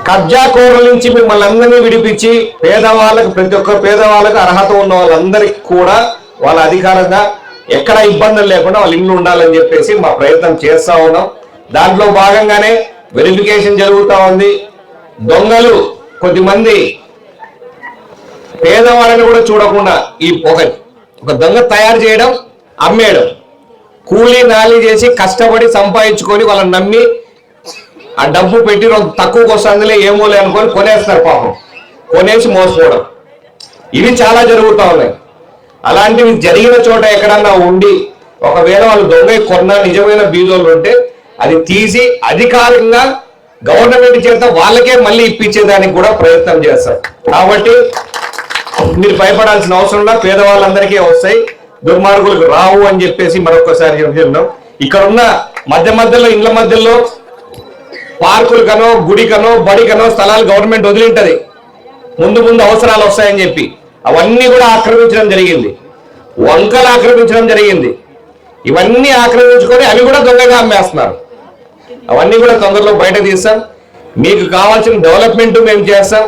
కబ్జా కోరల నుంచి మిమ్మల్ని అందరినీ విడిపించి పేదవాళ్ళకు, ప్రతి ఒక్క పేదవాళ్ళకు అర్హత ఉన్న వాళ్ళందరికీ కూడా వాళ్ళ అధికారంగా ఎక్కడ ఇబ్బందులు లేకుండా వాళ్ళ ఇల్లు ఉండాలని చెప్పేసి మా ప్రయత్నం చేస్తా ఉన్నాం. దాంట్లో భాగంగానే వెరిఫికేషన్ జరుగుతూ ఉంది. దొంగలు కొద్దిమంది పేదవాళ్ళని కూడా చూడకుండా ఈ ఒక దొంగ తయారు చేయడం, అమ్మేయడం, కూలీ నాలి చేసి కష్టపడి సంపాదించుకొని వాళ్ళని నమ్మి ఆ డబ్బు పెట్టి తక్కువకి వస్తుందిలే ఏమోలే అనుకొని కొనేస్తారు. పాపం కొనేసి మోసపోవడం, ఇవి చాలా జరుగుతూ ఉన్నాయి. అలాంటివి జరిగిన చోట ఎక్కడన్నా ఉండి ఒకవేళ వాళ్ళు దొంగ కొన్న నిజమైన బీదోళ్ళు ఉంటే అది తీసి అధికారికంగా గవర్నమెంట్ చేత వాళ్ళకే మళ్ళీ ఇప్పించేదానికి కూడా ప్రయత్నం చేస్తారు. కాబట్టి మీరు భయపడాల్సిన అవసరం లేదు, పేదవాళ్ళందరికీ వస్తాయి, దుర్మార్గులకు రావు అని చెప్పేసి మరొకసారి చెప్తున్నాం. ఇక్కడ ఉన్న మధ్యలో ఇండ్ల మధ్యలో పార్కులకనో, గుడికనో, బడికనో స్థలాలు గవర్నమెంట్ వదిలింటది, ముందు అవసరాలు వస్తాయని చెప్పి అవన్నీ కూడా ఆక్రమించడం జరిగింది. వంకలు ఆక్రమించడం జరిగింది. ఇవన్నీ ఆక్రమించుకొని అవి కూడా దొంగగా అమ్మేస్తున్నారు. అవన్నీ కూడా తొందరలో బయట తీస్తాం. మీకు కావాల్సిన డెవలప్మెంట్ మేము చేస్తాం.